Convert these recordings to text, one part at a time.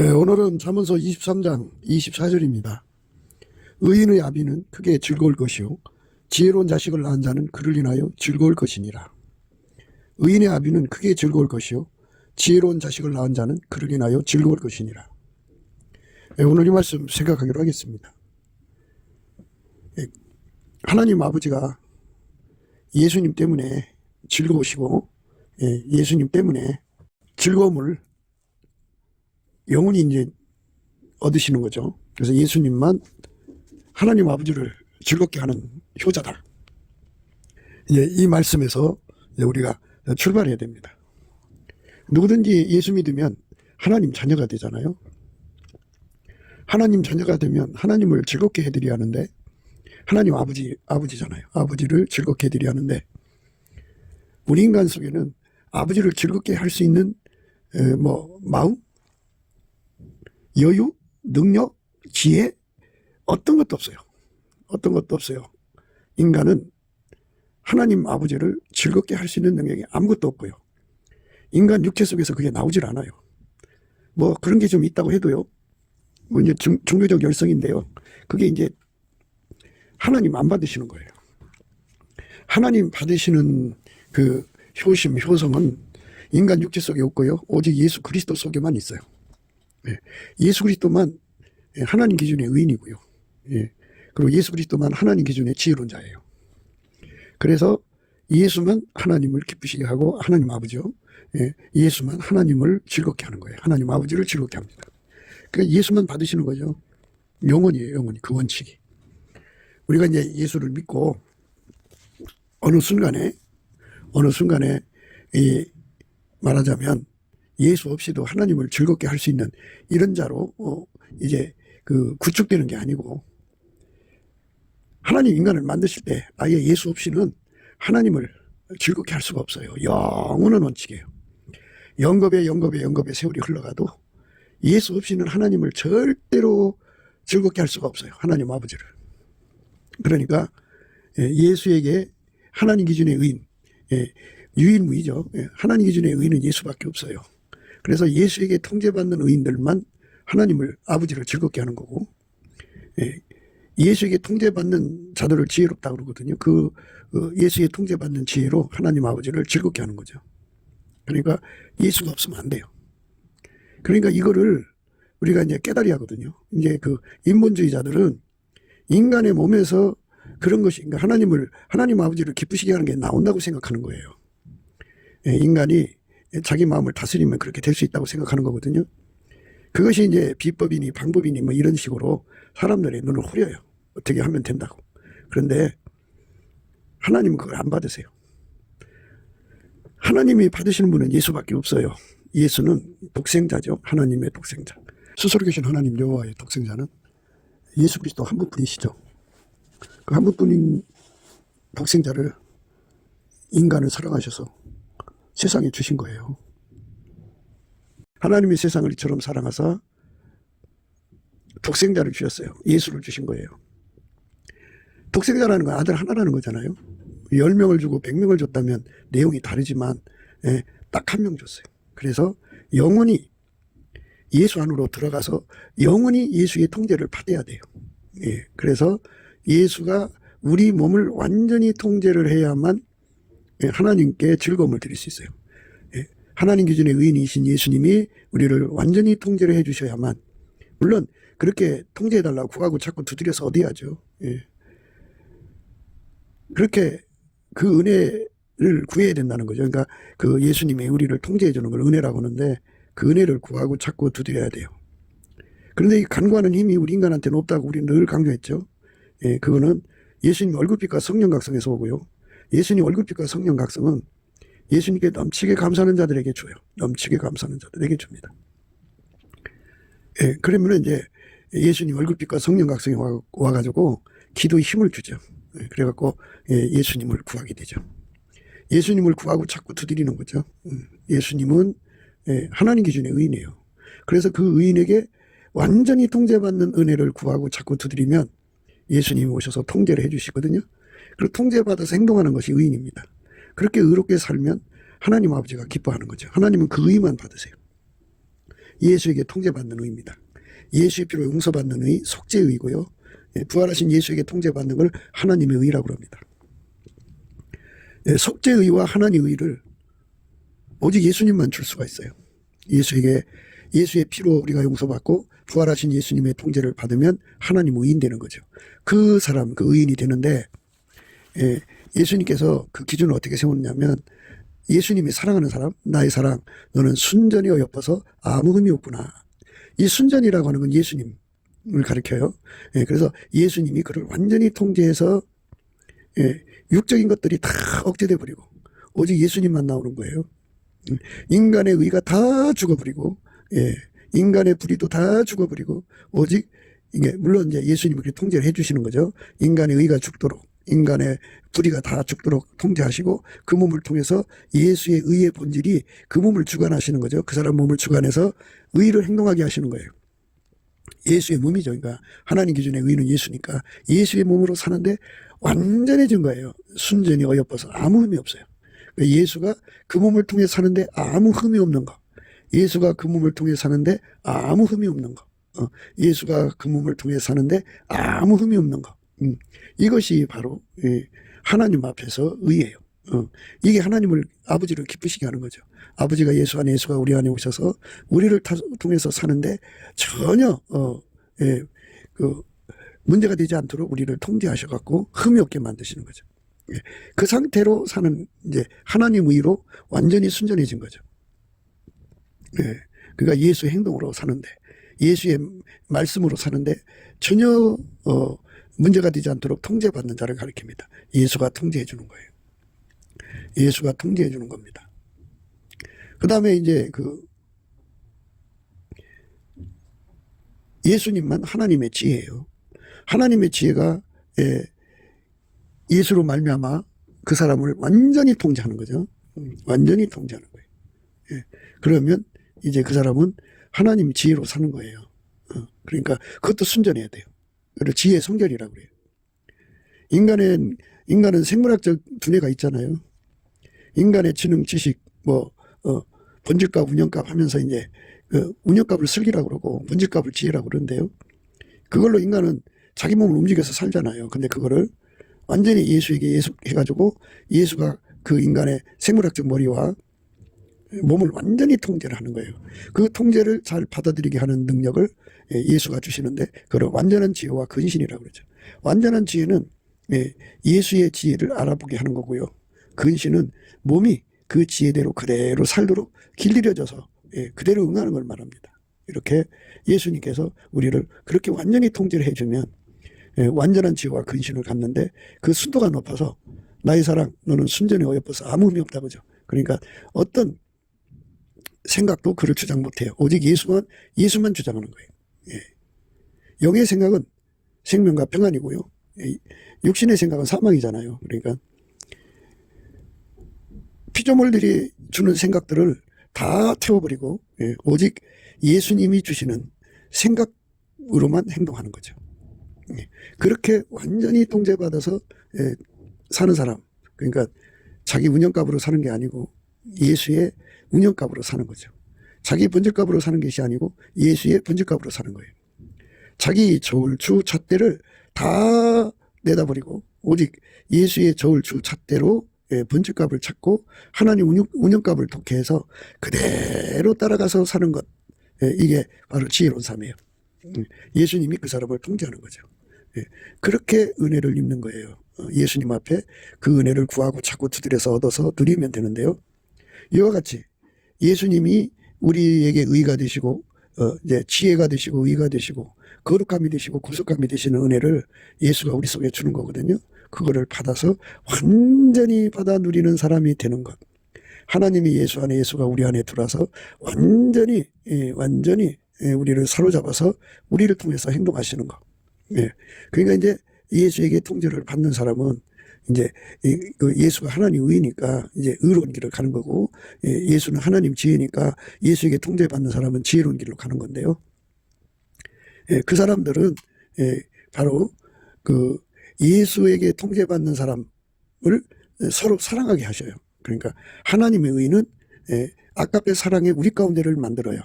오늘은 잠언서 23장 24절입니다. 의인의 아비는 크게 즐거울 것이요 지혜로운 자식을 낳은 자는 그를 인하여 즐거울 것이니라. 의인의 아비는 크게 즐거울 것이요 지혜로운 자식을 낳은 자는 그를 인하여 즐거울 것이니라. 오늘 이 말씀 생각하기로 하겠습니다. 하나님 아버지가 예수님 때문에 즐거우시고 예수님 때문에 즐거움을 영원히 이제 얻으시는 거죠. 그래서 예수님만 하나님 아버지를 즐겁게 하는 효자다. 이제 이 말씀에서 이제 우리가 출발해야 됩니다. 누구든지 예수 믿으면 하나님 자녀가 되잖아요. 하나님 자녀가 되면 하나님을 즐겁게 해드려야 하는데, 하나님 아버지잖아요. 아버지를 즐겁게 해드려야 하는데, 우리 인간 속에는 아버지를 즐겁게 할 수 있는 마음, 여유, 능력, 지혜, 어떤 것도 없어요. 어떤 것도 없어요. 인간은 하나님 아버지를 즐겁게 할 수 있는 능력이 아무것도 없고요. 인간 육체 속에서 그게 나오질 않아요. 그런 게 좀 있다고 해도요. 이제 종교적 열성인데요. 그게 이제 하나님 안 받으시는 거예요. 하나님 받으시는 그 효심, 효성은 인간 육체 속에 없고요. 오직 예수 그리스도 속에만 있어요. 예수 그리스도만 하나님 기준의 의인이고요. 그리고 예수 그리스도만 하나님 기준의 지혜로운 자예요. 그래서 예수만 하나님을 기쁘시게 하고, 하나님 아버지요. 예수만 하나님을 즐겁게 하는 거예요. 하나님 아버지를 즐겁게 합니다. 그러니까 예수만 받으시는 거죠. 영원이에요, 영원히. 그 원칙이. 우리가 이제 예수를 믿고 어느 순간에 말하자면 예수 없이도 하나님을 즐겁게 할 수 있는 이런 자로 이제 구축되는 게 아니고, 하나님 인간을 만드실 때 아예 예수 없이는 하나님을 즐겁게 할 수가 없어요. 영원한 원칙이에요. 영겁에 세월이 흘러가도 예수 없이는 하나님을 절대로 즐겁게 할 수가 없어요. 하나님 아버지를. 그러니까 예수에게 하나님 기준의 의인, 유일무이죠. 하나님 기준의 의인은 예수밖에 없어요. 그래서 예수에게 통제받는 의인들만 하나님을 아버지를 즐겁게 하는 거고, 예수에게 통제받는 자들을 지혜롭다고 그러거든요. 예수에 통제받는 지혜로 하나님 아버지를 즐겁게 하는 거죠. 그러니까 예수가 없으면 안 돼요. 그러니까 이거를 우리가 이제 깨달아야 하거든요. 이제 인본주의자들은 인간의 몸에서 그런 것이, 그러니까 하나님 아버지를 기쁘시게 하는 게 나온다고 생각하는 거예요. 인간이 자기 마음을 다스리면 그렇게 될 수 있다고 생각하는 거거든요. 그것이 이제 비법이니 방법이니 이런 식으로 사람들의 눈을 후려요. 어떻게 하면 된다고. 그런데 하나님은 그걸 안 받으세요. 하나님이 받으시는 분은 예수밖에 없어요. 예수는 독생자죠. 하나님의 독생자. 스스로 계신 하나님 여호와의 독생자는 예수 그리스도 한 분뿐이시죠. 그 한 분뿐인 독생자를, 인간을 사랑하셔서 세상에 주신 거예요. 하나님이 세상을 이처럼 사랑하사 독생자를 주셨어요. 예수를 주신 거예요. 독생자라는 건 아들 하나라는 거잖아요. 10명을 주고 100명을 줬다면 내용이 다르지만 딱 한 명 줬어요. 그래서 영원히 예수 안으로 들어가서 영원히 예수의 통제를 받아야 돼요. 그래서 예수가 우리 몸을 완전히 통제를 해야만 하나님께 즐거움을 드릴 수 있어요. 하나님 기준의 의인이신 예수님이 우리를 완전히 통제를 해 주셔야만, 물론 그렇게 통제해달라고 구하고 자꾸 두드려서 얻어야죠. 그렇게 그 은혜를 구해야 된다는 거죠. 그러니까 예수님이 우리를 통제해 주는 걸 은혜라고 하는데, 그 은혜를 구하고 자꾸 두드려야 돼요. 그런데 이 간구하는 힘이 우리 인간한테는 없다고 우리는 늘 강조했죠. 그거는 예수님 얼굴빛과 성령 각성에서 오고요. 예수님 얼굴빛과 성령 각성은 예수님께 넘치게 감사하는 자들에게 줘요. 넘치게 감사하는 자들에게 줍니다. 그러면 이제 예수님 얼굴빛과 성령 각성이 와가지고 기도에 힘을 주죠. 그래갖고 예수님을 구하게 되죠. 예수님을 구하고 자꾸 두드리는 거죠. 예수님은 하나님 기준의 의인이에요. 그래서 그 의인에게 완전히 통제받는 은혜를 구하고 자꾸 두드리면 예수님이 오셔서 통제를 해주시거든요. 그리고 통제받아서 행동하는 것이 의인입니다. 그렇게 의롭게 살면 하나님 아버지가 기뻐하는 거죠. 하나님은 그 의만 받으세요. 예수에게 통제받는 의입니다. 예수의 피로 용서받는 의, 속죄의 의고요. 부활하신 예수에게 통제받는 걸 하나님의 의라고 합니다. 속죄의 의와 하나님의 의를 오직 예수님만 줄 수가 있어요. 예수의 피로 우리가 용서받고 부활하신 예수님의 통제를 받으면 하나님 의인 되는 거죠. 그 사람, 그 의인이 되는데, 예수님께서 그 기준을 어떻게 세웠냐면, 예수님이 사랑하는 사람, 나의 사랑, 너는 순전히 어여뻐서 아무 흠이 없구나. 이 순전이라고 하는 건 예수님을 가리켜요. 그래서 예수님이 그를 완전히 통제해서, 육적인 것들이 다 억제돼 버리고, 오직 예수님만 나오는 거예요. 인간의 의가 다 죽어버리고, 인간의 불의도 다 죽어버리고, 오직 이게 물론 이제 예수님이 그렇게 통제를 해주시는 거죠. 인간의 의가 죽도록, 인간의 불의가 다 죽도록 통제하시고, 그 몸을 통해서 예수의 의의 본질이 그 몸을 주관하시는 거죠. 그 사람 몸을 주관해서 의를 행동하게 하시는 거예요. 예수의 몸이죠. 그러니까 하나님 기준의 의는 예수니까 예수의 몸으로 사는데 완전해진 거예요. 순전히 어여뻐서 아무 흠이 없어요. 예수가 그 몸을 통해 사는데 아무 흠이 없는 거. 예수가 그 몸을 통해 사는데 아무 흠이 없는 거. 예수가 그 몸을 통해 사는데 아무 흠이 없는 거. 이것이 바로 하나님 앞에서 의예요. 이게 하나님을, 아버지를 기쁘시게 하는 거죠. 아버지가 예수 안에, 예수가 우리 안에 오셔서 우리를 통해서 사는데 전혀 그 문제가 되지 않도록 우리를 통제하셔갖고 흠이 없게 만드시는 거죠. 그 상태로 사는 이제 하나님 의로 완전히 순전해진 거죠. 그러니까 예수의 행동으로 사는데, 예수의 말씀으로 사는데 전혀 문제가 되지 않도록 통제받는 자를 가리킵니다. 예수가 통제해 주는 거예요. 예수가 통제해 주는 겁니다. 그 다음에 이제 예수님만 하나님의 지혜예요. 하나님의 지혜가 예수로 말미암아 그 사람을 완전히 통제하는 거죠. 완전히 통제하는 거예요. 그러면 이제 그 사람은 하나님 지혜로 사는 거예요. 그러니까 그것도 순전해야 돼요. 그래서 지혜 성결이라고 그래요. 인간은 생물학적 두뇌가 있잖아요. 인간의 지능, 지식, 본질값, 운영값 하면서 이제 그 운영값을 슬기라고 그러고 본질값을 지혜라고 그러는데요. 그걸로 인간은 자기 몸을 움직여서 살잖아요. 근데 그거를 완전히 예수에게 예속해가지고 예수가 그 인간의 생물학적 머리와 몸을 완전히 통제를 하는 거예요. 그 통제를 잘 받아들이게 하는 능력을 예수가 주시는데 그걸 완전한 지혜와 근신이라고 그러죠. 완전한 지혜는 예수의 지혜를 알아보게 하는 거고요. 근신은 몸이 그 지혜대로 그대로 살도록 길들여져서 그대로 응하는 걸 말합니다. 이렇게 예수님께서 우리를 그렇게 완전히 통제를 해주면 완전한 지혜와 근신을 갖는데 그 순도가 높아서 나의 사랑 너는 순전히 어여뻐서 아무 의미 없다 그죠. 그러니까 어떤 생각도 그를 주장 못해요. 오직 예수만 주장하는 거예요. 영의 생각은 생명과 평안이고요. 육신의 생각은 사망이잖아요. 그러니까 피조물들이 주는 생각들을 다 태워버리고 오직 예수님이 주시는 생각으로만 행동하는 거죠. 그렇게 완전히 통제받아서 사는 사람, 그러니까 자기 운영값으로 사는 게 아니고 예수의 운영값으로 사는 거죠. 자기 본질값으로 사는 것이 아니고 예수의 본질값으로 사는 거예요. 자기 저울주 잣대를 다 내다버리고 오직 예수의 저울주 잣대로 본질값을 찾고 하나님 운영값을 독해해서 그대로 따라가서 사는 것, 이게 바로 지혜로운 삶이에요. 예수님이 그 사람을 통제하는 거죠. 그렇게 은혜를 입는 거예요. 예수님 앞에 그 은혜를 구하고 찾고 두드려서 얻어서 누리면 되는데요. 이와 같이 예수님이 우리에게 의가 되시고 이제 지혜가 되시고 의가 되시고 거룩함이 되시고 구속감이 되시는 은혜를 예수가 우리 속에 주는 거거든요. 그거를 받아서 완전히 받아 누리는 사람이 되는 것. 하나님이 예수 안에 예수가 우리 안에 들어와서 완전히 우리를 사로잡아서 우리를 통해서 행동하시는 것. 그러니까 이제 예수에게 통제를 받는 사람은 이제 예수가 하나님 의니까 이제 의로운 길을 가는 거고 예수는 하나님 지혜니까 예수에게 통제받는 사람은 지혜로운 길로 가는 건데요. 그 사람들은 바로 그 예수에게 통제받는 사람을 서로 사랑하게 하셔요. 그러니까 하나님의 의는 아깝게 사랑의 우리 가운데를 만들어요.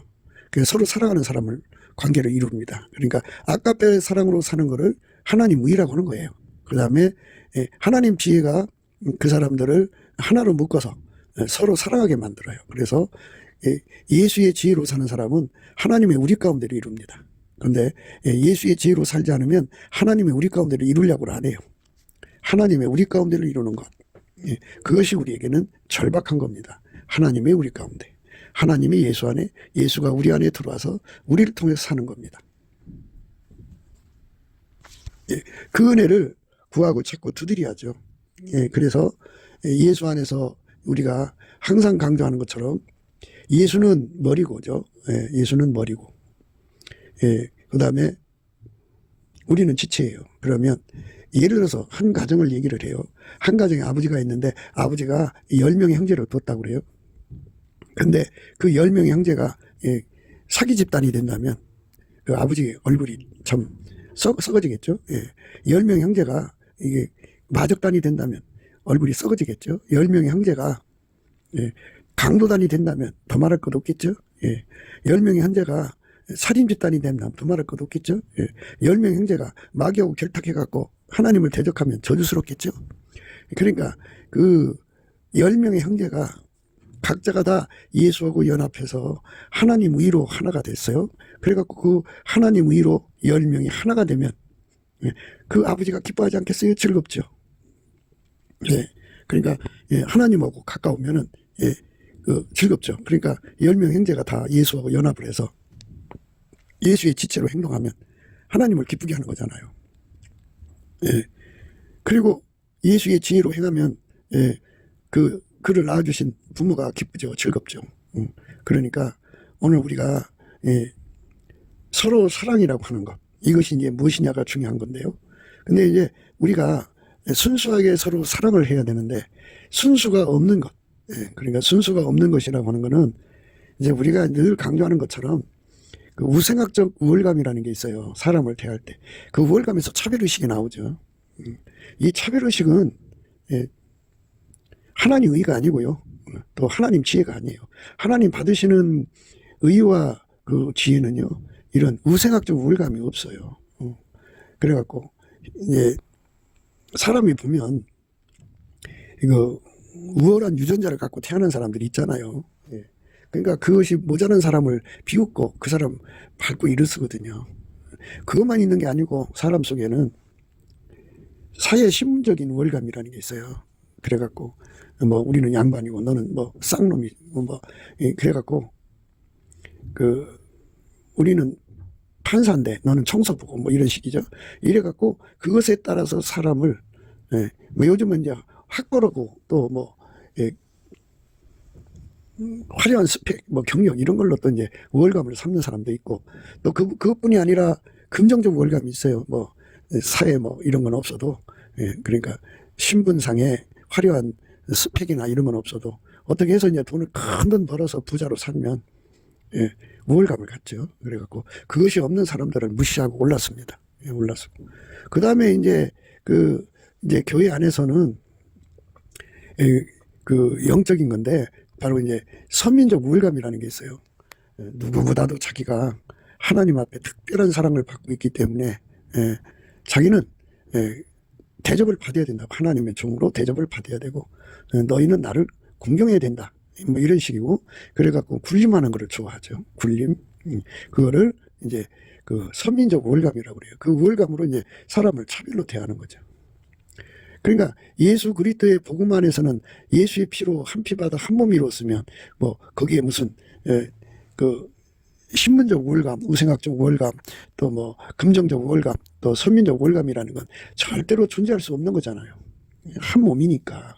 서로 사랑하는 사람을 관계를 이룹니다. 그러니까 아까페 사랑으로 사는 거를 하나님 의라고 하는 거예요. 그 다음에 하나님 지혜가 그 사람들을 하나로 묶어서 서로 사랑하게 만들어요. 그래서 예수의 지혜로 사는 사람은 하나님의 우리 가운데를 이룹니다. 그런데 예수의 지혜로 살지 않으면 하나님의 우리 가운데를 이루려고 안 해요. 하나님의 우리 가운데를 이루는 것, 그것이 우리에게는 절박한 겁니다. 하나님의 우리 가운데, 하나님이 예수 안에, 예수가 우리 안에 들어와서 우리를 통해서 사는 겁니다. 그 은혜를 구하고 찾고 두드려야죠. 그래서 예수 안에서 우리가 항상 강조하는 것처럼 예수는 머리고죠. 예수는 머리고, 그 다음에 우리는 지체예요. 그러면 예를 들어서 한 가정을 얘기를 해요. 한 가정에 아버지가 있는데 아버지가 10명의 형제를 뒀다고 그래요. 근데 그 10명의 형제가 사기 집단이 된다면 그 아버지 얼굴이 참 썩어지겠죠. 10명의 형제가 이게 마적단이 된다면 얼굴이 썩어지겠죠. 10명의 형제가 강도단이 된다면 더 말할 것 없겠죠. 10명의 형제가 살인 집단이 된다면 더 말할 것 없겠죠. 10명의 형제가 마귀하고 결탁해갖고 하나님을 대적하면 저주스럽겠죠. 그러니까 그 10명의 형제가 각자가 다 예수하고 연합해서 하나님 의로 하나가 됐어요. 그래갖고 그 하나님 의로 10명이 하나가 되면 그 아버지가 기뻐하지 않겠어요? 즐겁죠. 그러니까 하나님하고 가까우면은 즐겁죠. 그러니까 10명 형제가 다 예수하고 연합을 해서 예수의 지체로 행동하면 하나님을 기쁘게 하는 거잖아요. 그리고 예수의 지혜로 행하면 그를 낳아주신 부모가 기쁘죠. 즐겁죠. 그러니까 오늘 우리가 서로 사랑이라고 하는 것, 이것이 이제 무엇이냐가 중요한 건데요. 근데 이제 우리가 순수하게 서로 사랑을 해야 되는데 순수가 없는 것, 그러니까 순수가 없는 것이라고 하는 것은 이제 우리가 늘 강조하는 것처럼 그 우생학적 우월감이라는 게 있어요. 사람을 대할 때. 그 우월감에서 차별의식이 나오죠. 이 차별의식은 하나님 의가 아니고요. 또 하나님 지혜가 아니에요. 하나님 받으시는 의와 그 지혜는요, 이런 우생학적 우월감이 없어요. 그래갖고, 이제, 사람이 보면, 이거, 우월한 유전자를 갖고 태어난 사람들이 있잖아요. 그러니까 그것이 모자란 사람을 비웃고 그 사람 밟고 일으쓰거든요. 그것만 있는 게 아니고 사람 속에는 사회 신분적인 우월감이라는 게 있어요. 그래갖고 뭐 우리는 양반이고 너는 뭐 쌍놈이고 뭐 그래갖고 그 우리는 판사인데 너는 청소부고 뭐 이런 식이죠. 이래갖고 그것에 따라서 사람을 뭐 요즘은 이제 학벌하고 또 뭐 화려한 스펙, 뭐 경력 이런 걸로 또 이제 우월감을 삼는 사람도 있고 또 그것뿐이 아니라 긍정적 우월감이 있어요. 뭐 사회 뭐 이런 건 없어도 그러니까 신분상의 화려한 스펙이나 이런 건 없어도 어떻게 해서 이제 돈을 큰 돈 벌어서 부자로 살면 우월감을 갖죠. 그래갖고 그것이 없는 사람들을 무시하고 올랐습니다. 올랐어. 그 다음에 이제 이제 교회 안에서는 그 영적인 건데 바로 이제 선민적 우월감이라는 게 있어요. 누구보다도 자기가 하나님 앞에 특별한 사랑을 받고 있기 때문에 자기는 대접을 받아야 된다. 하나님의 종으로 대접을 받아야 되고 너희는 나를 공경해야 된다. 뭐 이런 식이고 그래갖고 군림하는 거를 좋아하죠. 군림. 그거를 이제 그 선민적 우월감이라고 그래요. 그 우월감으로 이제 사람을 차별로 대하는 거죠. 그러니까 예수 그리스도의 복음 안에서는 예수의 피로 한 피 받아 한 몸이 이뤘으면 뭐 거기에 무슨 그 신분적 우월감, 우생학적 우월감, 또 뭐 금정적 우월감, 또 선민적 우월감이라는 건 절대로 존재할 수 없는 거잖아요. 한 몸이니까.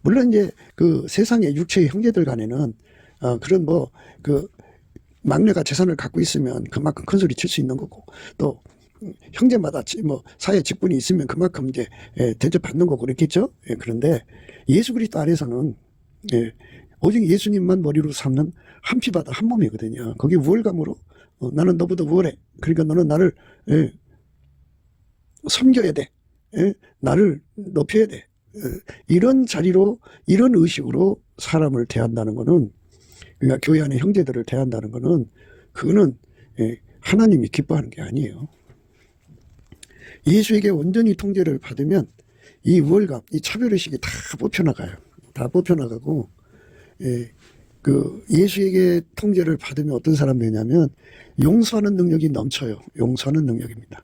물론 이제 그 세상의 육체의 형제들 간에는 그런 뭐 그 막내가 재산을 갖고 있으면 그만큼 큰 소리 칠 수 있는 거고 또 형제마다 뭐 사회 직분이 있으면 그만큼 이제 대접받는 거고 그렇겠죠. 그런데 예수 그리스도 안에서는 오직 예수님만 머리로 삼는 한 피 받아 한 몸이거든요. 거기 우월감으로 나는 너보다 우월해. 그러니까 너는 나를 섬겨야 돼. 나를 높여야 돼. 이런 자리로 이런 의식으로 사람을 대한다는 거는 그러니까 교회 안에 형제들을 대한다는 거는 그거는 하나님이 기뻐하는 게 아니에요. 예수에게 온전히 통제를 받으면 이 우월감, 이 차별의식이 다 뽑혀나가요. 다 뽑혀나가고, 그 예수에게 통제를 받으면 어떤 사람이 되냐면 용서하는 능력이 넘쳐요. 용서하는 능력입니다.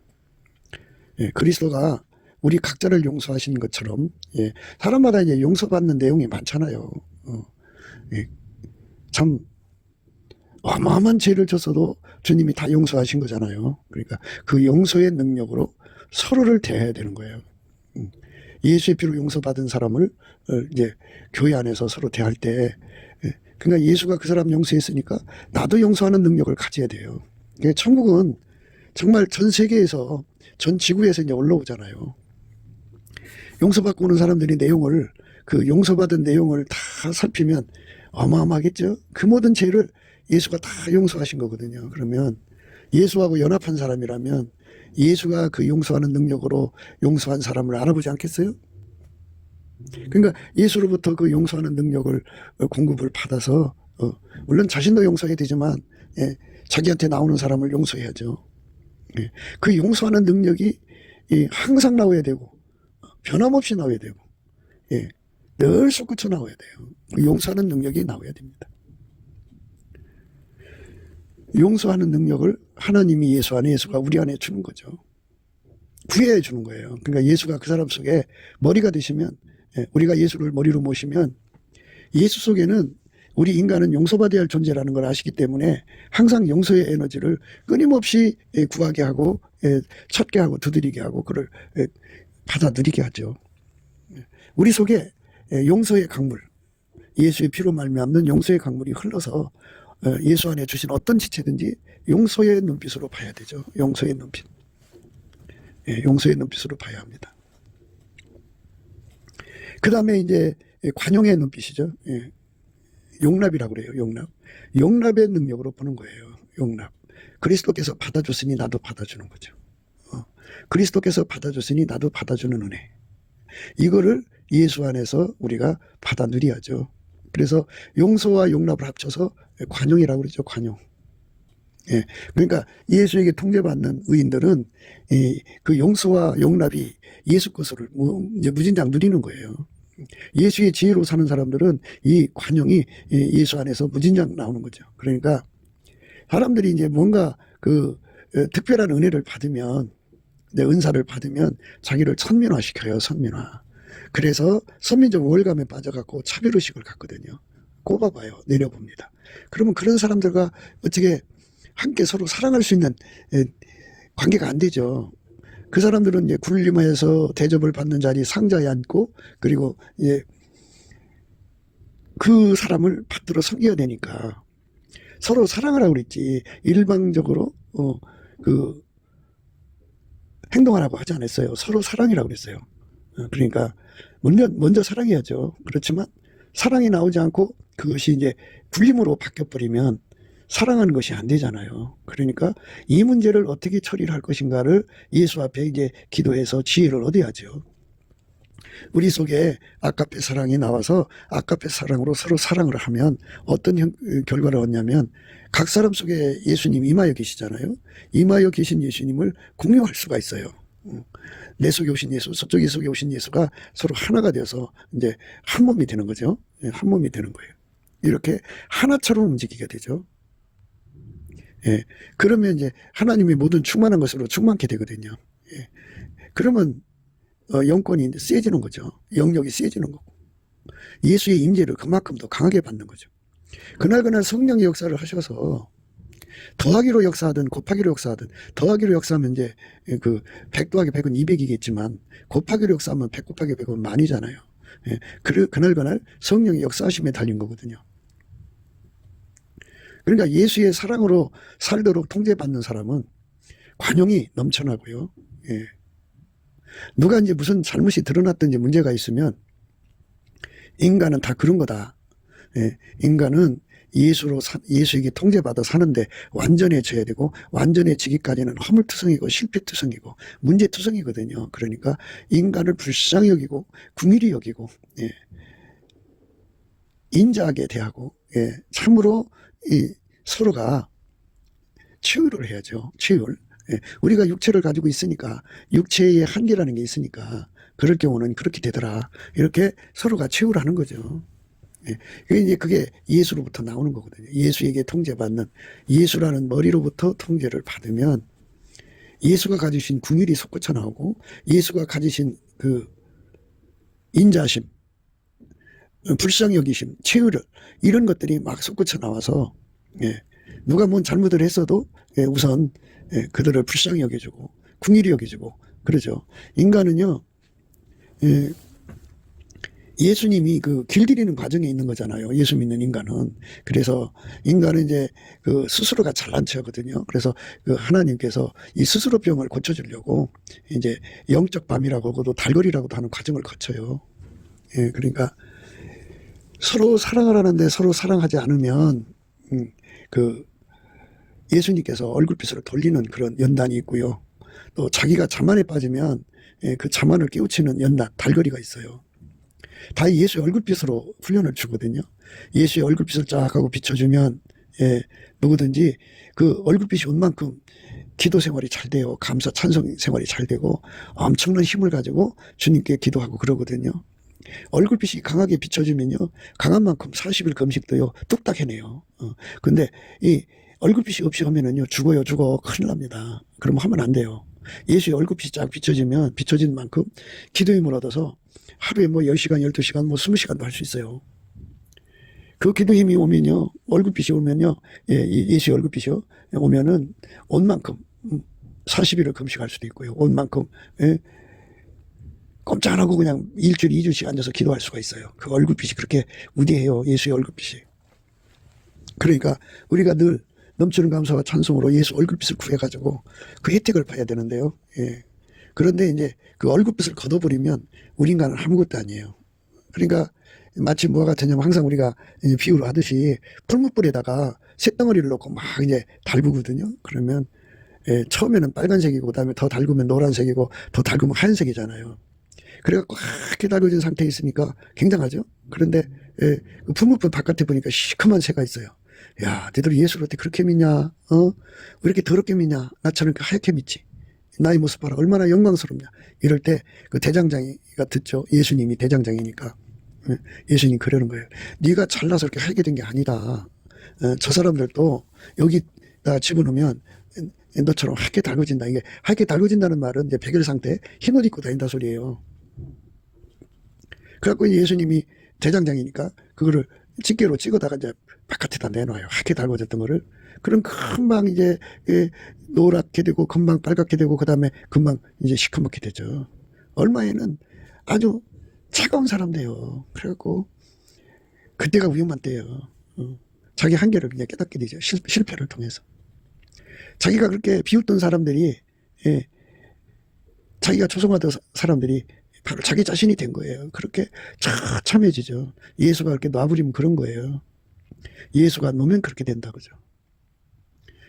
그리스도가 우리 각자를 용서하시는 것처럼, 사람마다 이제 용서받는 내용이 많잖아요. 참 어마어마한 죄를 졌어도 주님이 다 용서하신 거잖아요. 그러니까 그 용서의 능력으로 서로를 대해야 되는 거예요. 예수의 피로 용서받은 사람을 이제 교회 안에서 서로 대할 때, 그러니까 예수가 그 사람 용서했으니까 나도 용서하는 능력을 가져야 돼요. 천국은 정말 전 세계에서, 전 지구에서 이제 올라오잖아요. 용서받고 오는 사람들이 내용을, 그 용서받은 내용을 다 살피면 어마어마하겠죠. 그 모든 죄를 예수가 다 용서하신 거거든요. 그러면 예수하고 연합한 사람이라면 예수가 그 용서하는 능력으로 용서한 사람을 알아보지 않겠어요? 그러니까 예수로부터 그 용서하는 능력을 공급을 받아서, 물론 자신도 용서해야 되지만, 자기한테 나오는 사람을 용서해야죠. 그 용서하는 능력이 항상 나와야 되고, 변함없이 나와야 되고, 늘 솟구쳐 나와야 돼요. 그 용서하는 능력이 나와야 됩니다. 용서하는 능력을 하나님이 예수 안에, 예수가 우리 안에 주는 거죠. 구해야 주는 거예요. 그러니까 예수가 그 사람 속에 머리가 되시면, 우리가 예수를 머리로 모시면 예수 속에는 우리 인간은 용서받아야 할 존재라는 걸 아시기 때문에 항상 용서의 에너지를 끊임없이 구하게 하고, 찾게 하고, 두드리게 하고, 그를 받아들이게 하죠. 우리 속에 용서의 강물, 예수의 피로 말미암는 용서의 강물이 흘러서 예수 안에 주신 어떤 지체든지 용서의 눈빛으로 봐야 되죠. 용서의 눈빛. 용서의 눈빛으로 봐야 합니다. 그 다음에 이제 관용의 눈빛이죠. 용납이라고 그래요. 용납. 용납의 능력으로 보는 거예요. 용납. 그리스도께서 받아줬으니 나도 받아주는 거죠. 그리스도께서 받아줬으니 나도 받아주는 은혜. 이거를 예수 안에서 우리가 받아 누려야죠. 그래서 용서와 용납을 합쳐서 관용이라고 그러죠. 관용. 그러니까 예수에게 통제받는 의인들은 그 용서와 용납이 예수 것을 이제 무진장 누리는 거예요. 예수의 지혜로 사는 사람들은 이 관용이 예수 안에서 무진장 나오는 거죠. 그러니까 사람들이 이제 뭔가 그 특별한 은혜를 받으면, 은사를 받으면 자기를 선민화시켜요. 선민화. 그래서 선민적 우월감에 빠져갖고 차별의식을 갖거든요. 꼽아봐요. 내려봅니다. 그러면 그런 사람들과 어떻게 함께 서로 사랑할 수 있는 관계가 안 되죠. 그 사람들은 이제 군림해서 대접을 받는 자리 상자에 앉고, 그리고 이제 그 사람을 받들어 섬겨야 되니까 서로 사랑하라고 그랬지, 일방적으로 그 행동하라고 하지 않았어요. 서로 사랑이라고 그랬어요. 그러니까 먼저 사랑해야죠. 그렇지만 사랑이 나오지 않고 그것이 이제 굴림으로 바뀌어버리면 사랑하는 것이 안 되잖아요. 그러니까 이 문제를 어떻게 처리를 할 것인가를 예수 앞에 이제 기도해서 지혜를 얻어야죠. 우리 속에 아까페 사랑이 나와서 아까페 사랑으로 서로 사랑을 하면 어떤 결과를 얻냐면, 각 사람 속에 예수님 임하여 계시잖아요. 임하여 계신 예수님을 공유할 수가 있어요. 내 속에 오신 예수, 저쪽에 속에 오신 예수가 서로 하나가 되어서 이제 한 몸이 되는 거죠. 한 몸이 되는 거예요. 이렇게 하나처럼 움직이게 되죠. 그러면 이제 하나님이 모든 충만한 것으로 충만케 되거든요. 그러면 영권이 이제 세지는 거죠. 영역이 세지는 거고, 예수의 임재를 그만큼 더 강하게 받는 거죠. 그날 성령의 역사를 하셔서 더하기로 역사하든 곱하기로 역사하든, 더하기로 역사하면 이제 그 100 더하기 100은 200이겠지만 곱하기로 역사하면 100 곱하기 100은 만이잖아요. 그날 성령의 역사하심에 달린 거거든요. 그러니까 예수의 사랑으로 살도록 통제받는 사람은 관용이 넘쳐나고요. 누가 이제 무슨 잘못이 드러났든지 문제가 있으면 인간은 다 그런 거다. 인간은 예수에게 통제받아 사는데 완전해져야 되고, 완전해지기까지는 허물투성이고 실패투성이고 문제투성이거든요. 그러니까 인간을 불쌍히 여기고 궁일이 여기고 인자하게 대하고 예, 참으로 서로가 치유를 해야죠. 치유를. 예, 우리가 육체를 가지고 있으니까 육체의 한계라는 게 있으니까 그럴 경우는 그렇게 되더라. 이렇게 서로가 치유를 하는 거죠. 예, 그게 예수로부터 나오는 거거든요. 예수에게 통제받는 예수라는 머리로부터 통제를 받으면 예수가 가지신 궁율이 솟구쳐 나오고 예수가 가지신 그 인자심, 불쌍히 여기심, 치유를 이런 것들이 막 솟구쳐 나와서 예, 누가 뭔 잘못을 했어도 예, 우선 예, 그들을 불쌍히 여겨주고 궁일이 여겨주고 그러죠. 인간은요 예, 예수님이 그 길들이는 과정에 있는 거잖아요. 예수 믿는 인간은. 그래서 인간은 이제 그 스스로가 잘난 척하거든요. 그래서 그 하나님께서 이 스스로 병을 고쳐주려고 이제 영적 밤이라고 하고도 달거리라고도 하는 과정을 거쳐요. 예, 그러니까 서로 사랑을 하는데 서로 사랑하지 않으면 그 예수님께서 얼굴빛으로 돌리는 그런 연단이 있고요. 또 자기가 자만에 빠지면 예, 그 자만을 깨우치는 연단, 달거리가 있어요. 다 예수의 얼굴빛으로 훈련을 주거든요. 예수의 얼굴빛을 쫙 하고 비춰주면 예, 누구든지 그 얼굴빛이 온 만큼 기도 생활이 잘 돼요. 감사 찬송 생활이 잘 되고 엄청난 힘을 가지고 주님께 기도하고 그러거든요. 얼굴빛이 강하게 비춰주면요. 강한 만큼 40일 금식도요. 뚝딱 해내요. 근데 이 얼굴빛이 없이 하면은요. 죽어요. 죽어. 큰일 납니다. 그러면 하면 안 돼요. 예수의 얼굴빛이 쫙 비춰지면 비춰진 만큼 기도 힘을 얻어서 하루에 뭐 10시간, 12시간, 뭐 20시간도 할 수 있어요. 그 기도 힘이 오면요. 얼굴빛이 오면요. 예, 예수의 얼굴빛이요. 오면은 온 만큼 40일을 금식할 수도 있고요. 온 만큼 예, 꼼짝 안 하고 그냥 일주일, 2주씩 앉아서 기도할 수가 있어요. 그 얼굴빛이 그렇게 우대해요. 예수의 얼굴빛이. 그러니까 우리가 늘 넘치는 감사와 찬송으로 예수 얼굴빛을 구해가지고 그 혜택을 봐야 되는데요. 예. 그런데 이제 그 얼굴빛을 걷어버리면 우리 인간은 아무것도 아니에요. 그러니까 마치 뭐가 같으냐면 항상 우리가 비유를 하듯이 풀무불에다가 쇳덩어리를 넣고 막 이제 달구거든요. 그러면 예, 처음에는 빨간색이고 그다음에 더 달구면 노란색이고 더 달구면 하얀색이잖아요. 그래갖고 하얗게 달궈진 상태에 있으니까 굉장하죠. 그런데 예, 그 풀무불 바깥에 보니까 시커먼 새가 있어요. 야, 너희들 예수를 어떻게 그렇게 믿냐? 왜 이렇게 더럽게 믿냐? 나처럼 하얗게 믿지. 나의 모습 봐라. 얼마나 영광스럽냐. 이럴 때 그 대장장이가 듣죠. 예수님이 대장장이니까. 예수님 그러는 거예요. 네가 잘나서 이렇게 하게 된 게 아니다. 저 사람들도 여기다 집어넣으면 너처럼 하얗게 달궈진다. 이게 하얗게 달궈진다는 말은 이제 백일 상태 흰 옷 입고 다닌다 소리예요. 그래갖고 예수님이 대장장이니까 그거를 집게로 찍어다가 이제 바깥에다 내놔요. 하얗게 달궈졌던 거를. 그럼 금방 이제 노랗게 되고 금방 빨갛게 되고 그다음에 금방 이제 시커멓게 되죠. 얼마에는 아주 차가운 사람 돼요. 그래갖고 그때가 위험한 때예요. 자기 한계를 그냥 깨닫게 되죠. 실패를 통해서. 자기가 그렇게 비웃던 사람들이 예, 자기가 조성하던 사람들이 바로 자기 자신이 된 거예요. 그렇게 참해지죠. 예수가 그렇게 놔버리면 그런 거예요. 예수가 놓으면 그렇게 된다 그죠.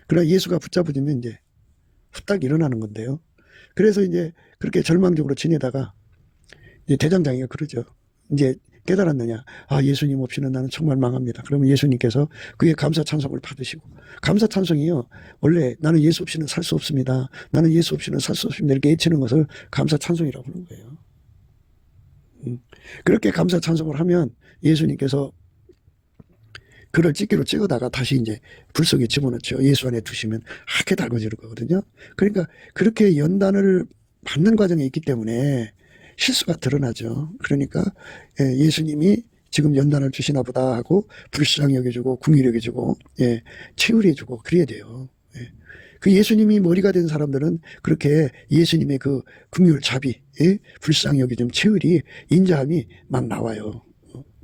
그러나 예수가 붙잡으면 이제 후딱 일어나는 건데요. 그래서 이제 그렇게 절망적으로 지내다가 이제 대장장이가 그러죠. 이제 깨달았느냐. 아, 예수님 없이는 나는 정말 망합니다. 그러면 예수님께서 그의 감사 찬송을 받으시고 감사 찬송이요. 원래 나는 예수 없이는 살 수 없습니다. 나는 예수 없이는 살 수 없습니다. 이렇게 외치는 것을 감사 찬송이라고 하는 거예요. 그렇게 감사 찬송을 하면 예수님께서 그를 집게로 찍어다가 다시 이제 불 속에 집어넣죠. 예수 안에 두시면 하얗게 달궈지는 거거든요. 그러니까 그렇게 연단을 받는 과정에 있기 때문에 실수가 드러나죠. 그러니까 예수님이 지금 연단을 주시나 보다 하고 불쌍히 여겨주고 궁휼히 여겨주고 채울이 해주고 그래야 돼요. 그 예수님이 머리가 된 사람들은 그렇게 예수님의 그 긍휼 자비, 불쌍히 여겨줌, 채울이 인자함이 막 나와요.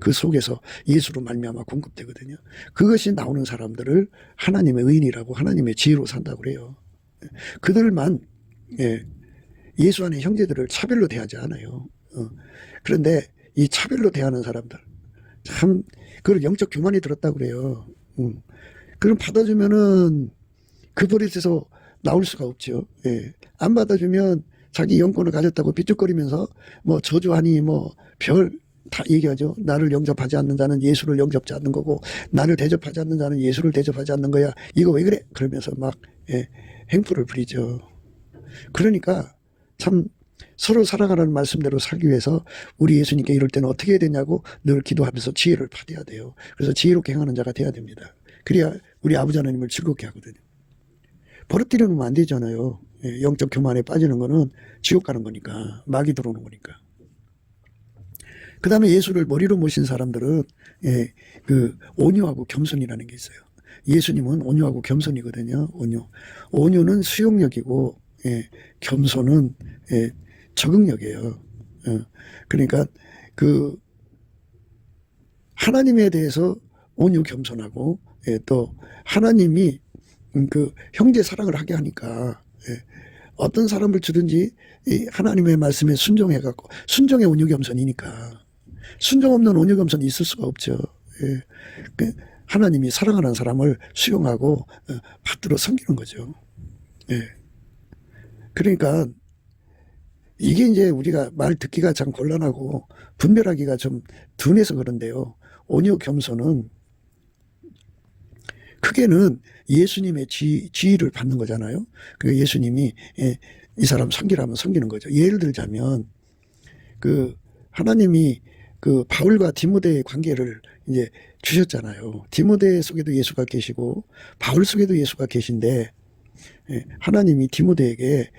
그 속에서 예수로 말미암아 공급되거든요. 그것이 나오는 사람들을 하나님의 의인이라고 하나님의 지혜로 산다고 그래요. 그들만 예수 안의 형제들을 차별로 대하지 않아요. 그런데 이 차별로 대하는 사람들 참 그걸 영적 교만이 들었다고 그래요. 그럼 받아주면은 그 버릇에서 나올 수가 없죠. 안 받아주면 자기 영권을 가졌다고 삐죽거리면서 뭐 저주하니 뭐 별 다 얘기하죠. 나를 영접하지 않는 자는 예수를 영접지 않는 거고, 나를 대접하지 않는 자는 예수를 대접하지 않는 거야. 이거 왜 그래? 그러면서 막 행포를 부리죠. 그러니까 참 서로 살아가라는 말씀대로 살기 위해서 우리 예수님께 이럴 때는 어떻게 해야 되냐고 늘 기도하면서 지혜를 받아야 돼요. 그래서 지혜롭게 행하는 자가 돼야 됩니다. 그래야 우리 아버지 하나님을 즐겁게 하거든요. 버릇들여 놓으면 안 되잖아요. 영적 교만에 빠지는 거는 지옥 가는 거니까, 마귀 들어오는 거니까. 그 다음에 예수를 머리로 모신 사람들은 그 온유하고 겸손이라는 게 있어요. 예수님은 온유하고 겸손이거든요. 온유는 수용력이고 겸손은 적응력이에요. 그러니까 그 하나님에 대해서 온유 겸손하고 또 하나님이 그 형제 사랑을 하게 하니까 어떤 사람을 주든지 하나님의 말씀에 순종해갖고, 순종의 온유 겸손이니까 순종 없는 온유 겸손이 있을 수가 없죠. 하나님이 사랑하는 사람을 수용하고 받들어 섬기는 거죠. 그러니까 이게 이제 우리가 말 듣기가 참 곤란하고 분별하기가 좀 둔해서 그런데요. 온유 겸손은 크게는 예수님의 지위를 받는 거잖아요. 그 예수님이 이 사람 섬기라면 섬기는 거죠. 예를 들자면 그 하나님이 그 바울과 디모데의 관계를 이제 주셨잖아요. 디모데 속에도 예수가 계시고 바울 속에도 예수가 계신데 하나님이 디모데에게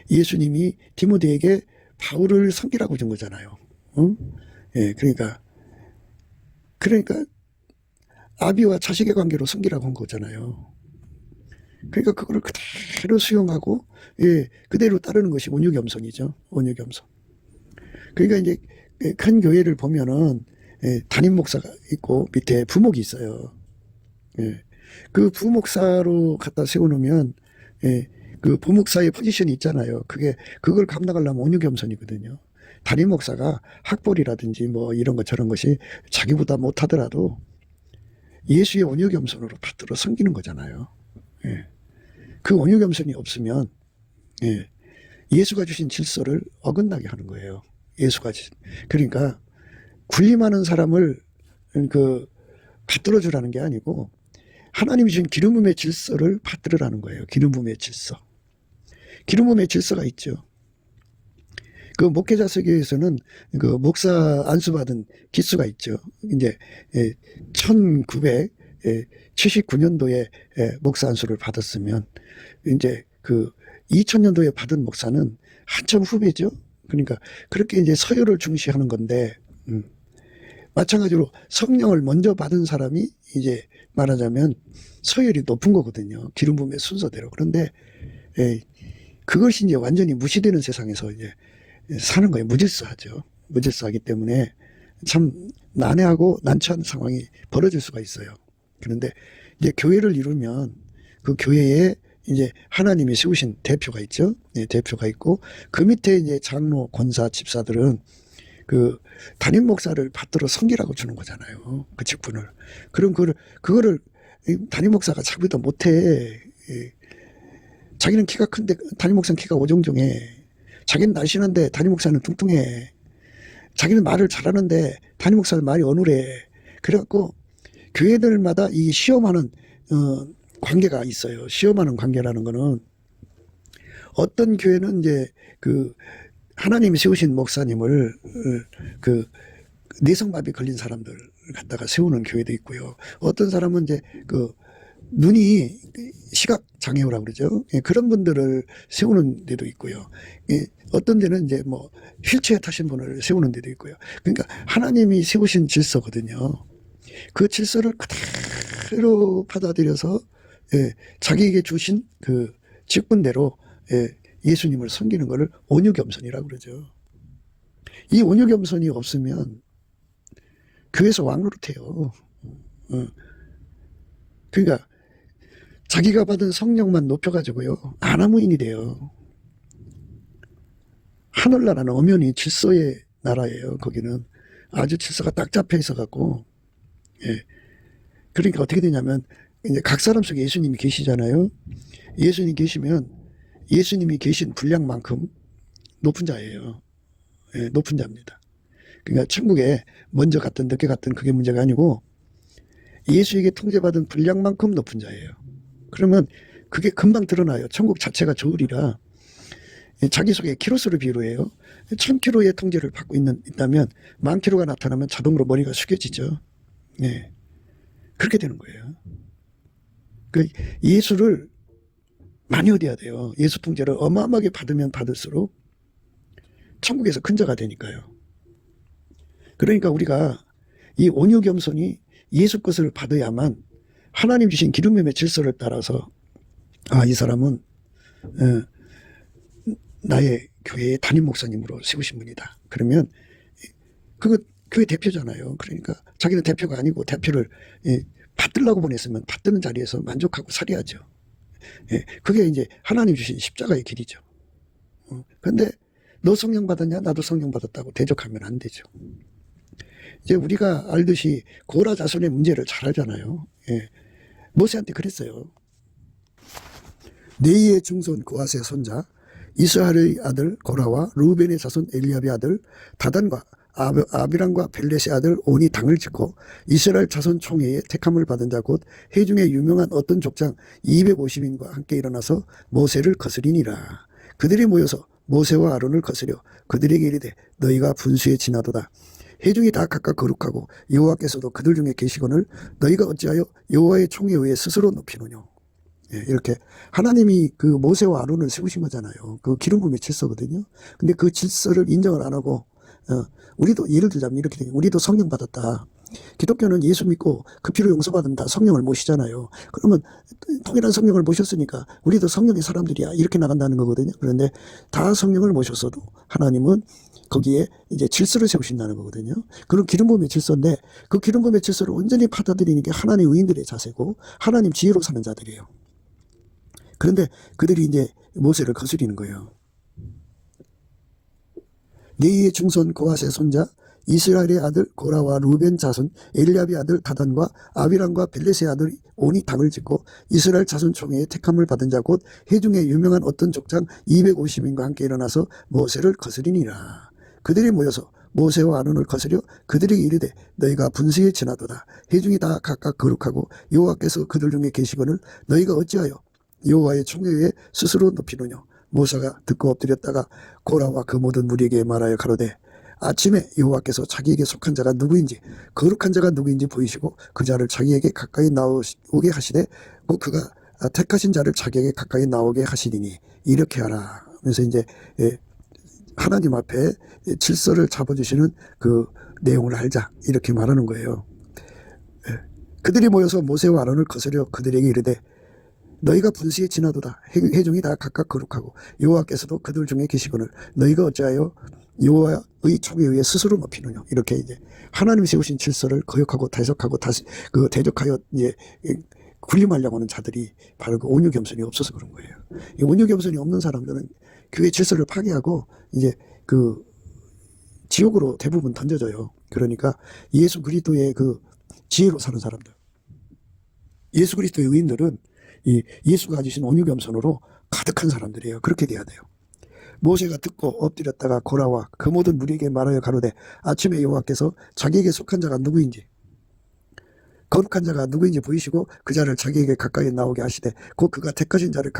예수님이 디모데에게 바울을 섬기라고 준 거잖아요. 그러니까 아비와 자식의 관계로 섬기라고 한 거잖아요. 그러니까 그걸 그대로 수용하고 그대로 따르는 것이 온유겸손이죠. 온유겸손. 그러니까 이제 큰 교회를 보면은 담임 목사가 있고 밑에 부목이 있어요. 그 부목사로 갖다 세워놓으면 그 부목사의 포지션이 있잖아요. 그걸 감당하려면 온유겸손이거든요. 담임 목사가 학벌이라든지 뭐 이런 것 저런 것이 자기보다 못하더라도 예수의 온유겸손으로 받들어 섬기는 거잖아요. 그 온유겸손이 없으면 예수가 주신 질서를 어긋나게 하는 거예요. 그러니까 군림하는 사람을 받들어 주라는 게 아니고 하나님이 주신 기름 부음의 질서를 받들으라는 거예요. 기름 부음의 질서. 기름 부음의 질서가 있죠. 그 목회자 설교에서는 그 목사 안수받은 기수가 있죠. 이제 1979년도에 목사 안수를 받았으면 이제 그 2000년도에 받은 목사는 한참 후배죠. 그러니까 그렇게 이제 서열을 중시하는 건데 마찬가지로 성령을 먼저 받은 사람이 이제 말하자면 서열이 높은 거거든요. 기름 부음의 순서대로. 그런데 그것이 이제 완전히 무시되는 세상에서 이제 사는 거예요. 무질서하죠. 무질서하기 때문에 참 난해하고 난처한 상황이 벌어질 수가 있어요. 그런데 이제 교회를 이루면 그 교회에 이제 하나님이 세우신 대표가 있죠. 대표가 있고 그 밑에 이제 장로, 권사, 집사들은 그 담임 목사를 받들어 섬기라고 주는 거잖아요. 그 직분을. 그럼 그거를 담임 목사가 자기도 못해. 자기는 키가 큰데 담임 목사는 키가 오종종해. 자기는 날씬한데 담임 목사는 뚱뚱해. 자기는 말을 잘하는데 담임 목사는 말이 어눌해. 그래갖고 교회들마다 이 시험하는 관계가 있어요. 시험하는 관계라는 거는 어떤 교회는 이제 그 하나님이 세우신 목사님을 그 내성마비 걸린 사람들 갖다가 세우는 교회도 있고요. 어떤 사람은 이제 그 눈이 시각 장애우라고 그러죠. 그런 분들을 세우는 데도 있고요. 어떤 데는 이제 뭐 휠체어 타신 분을 세우는 데도 있고요. 그러니까 하나님이 세우신 질서거든요. 그 질서를 그대로 받아들여서 자기에게 주신 그 직분대로 예수님을 섬기는 것을 온유겸손이라고 그러죠. 이 온유겸손이 없으면 교회에서 왕노릇해요. 그러니까 자기가 받은 성령만 높여가지고요 아나무인이 돼요. 하늘나라는 엄연히 질서의 나라예요. 거기는 아주 질서가 딱 잡혀 있어 갖고 그러니까 어떻게 되냐면 이제 각 사람 속에 예수님이 계시잖아요. 예수님 계시면 예수님이 계신 분량만큼 높은 자예요. 높은 자입니다. 그러니까 천국에 먼저 갔든 늦게 갔든 그게 문제가 아니고 예수에게 통제받은 분량만큼 높은 자예요. 그러면 그게 금방 드러나요. 천국 자체가 저울이라 자기 속에 키로수를 비유해요. 1000km의 통제를 받고 있다면 10,000km가 나타나면 자동으로 머리가 숙여지죠. 네. 그렇게 되는 거예요. 그 예수를 많이 얻어야 돼요. 예수 통제를 어마어마하게 받으면 받을수록 천국에서 큰 자가 되니까요. 그러니까 우리가 이 온유 겸손이 예수 것을 받아야만 하나님 주신 기름의 질서를 따라서 이 사람은 나의 교회의 담임 목사님으로 세우신 분이다. 그러면 그거 교회 대표잖아요. 그러니까 자기는 대표가 아니고 대표를 받들라고 보냈으면 받드는 자리에서 만족하고 살아야죠. 그게 이제 하나님 주신 십자가의 길이죠. 근데 너 성령 받았냐? 나도 성령 받았다고 대적하면 안 되죠. 이제 우리가 알듯이 고라 자손의 문제를 잘 알잖아요. 모세한테 그랬어요. 네이의 중손 고아스의 손자 이스라엘의 아들 고라와 루벤의 자손 엘리압의 아들 다단과 아비람과 벨렛의 아들 온이 당을 짓고 이스라엘 자손 총회에 택함을 받은 자 곧 회중에 유명한 어떤 족장 250인과 함께 일어나서 모세를 거스리니라. 그들이 모여서 모세와 아론을 거스려 그들에게 이르되 너희가 분수에 지나도다. 회중이 다 각각 거룩하고 여호와께서도 그들 중에 계시거늘 너희가 어찌하여 여호와의 총에 의해 스스로 높이느냐. 이렇게 하나님이 그 모세와 아론을 세우신 거잖아요. 그 기름 부음의 질서거든요. 근데 그 질서를 인정을 안 하고 우리도 예를 들자면 이렇게 되요 우리도 성령 받았다. 기독교는 예수 믿고 그 피로 용서받으면 다 성령을 모시잖아요. 그러면 통일한 성령을 모셨으니까 우리도 성령의 사람들이야 이렇게 나간다는 거거든요. 그런데 다 성령을 모셨어도 하나님은 거기에 이제 질서를 세우신다는 거거든요. 그런 기름 부음의 질서인데 그 기름 부음의 질서를 온전히 받아들이는 게 하나님 의인들의 자세고 하나님 지혜로 사는 자들이에요. 그런데 그들이 이제 모세를 거스리는 거예요. 네이의 중손 고아스의 손자 이스라엘의 아들 고라와 루벤 자손 엘리압의 아들 다단과 아비람과 벨렛의 아들 온이 당을 짓고 이스라엘 자손 총회에 택함을 받은 자 곧 회중에 유명한 어떤 족장 250인과 함께 일어나서 모세를 거스리니라. 그들이 모여서 모세와 아론을 거스려 그들에게 이르되 너희가 분수에 지나도다. 회중이 다 각각 거룩하고 여호와께서 그들 중에 계시거늘 너희가 어찌하여 여호와의 총회에 스스로 높이느냐. 모세가 듣고 엎드렸다가 고라와 그 모든 무리에게 말하여 가로되 아침에 여호와께서 자기에게 속한 자가 누구인지 거룩한 자가 누구인지 보이시고 그 자를 자기에게 가까이 나오게 하시되 곧 그가 택하신 자를 자기에게 가까이 나오게 하시리니 이렇게 하라. 그래서 이제 하나님 앞에 질서를 잡아주시는 그 내용을 알자 이렇게 말하는 거예요. 그들이 모여서 모세와 아론을 거스려 그들에게 이르되 너희가 분수에 지나도다. 회중이 다 각각 거룩하고 여호와께서도 그들 중에 계시거늘 너희가 어찌하여 여호와의 총에 의해 스스로 높이느냐. 이렇게 이제 하나님이 세우신 질서를 거역하고 대적하고 다시 그 대적하여 이제 군림하려고 하는 자들이 바로 그 온유 겸손이 없어서 그런 거예요. 이 온유 겸손이 없는 사람들은 교회 질서를 파괴하고 이제 그 지옥으로 대부분 던져져요. 그러니까 예수 그리스도의 그 지혜로 사는 사람들, 예수 그리스도의 의인들은 이 예수가 가지신 온유 겸손으로 가득한 사람들이에요. 그렇게 돼야 돼요. 모세가 듣고 엎드렸다가 고라와 그 모든 무리에게 말하여 가로되 아침에 여호와께서 자기에게 속한 자가 누구인지 거룩한 자가 누구인지 보이시고 그 자를 자기에게 가까이 나오게 하시되 곧 그가 택하신 자를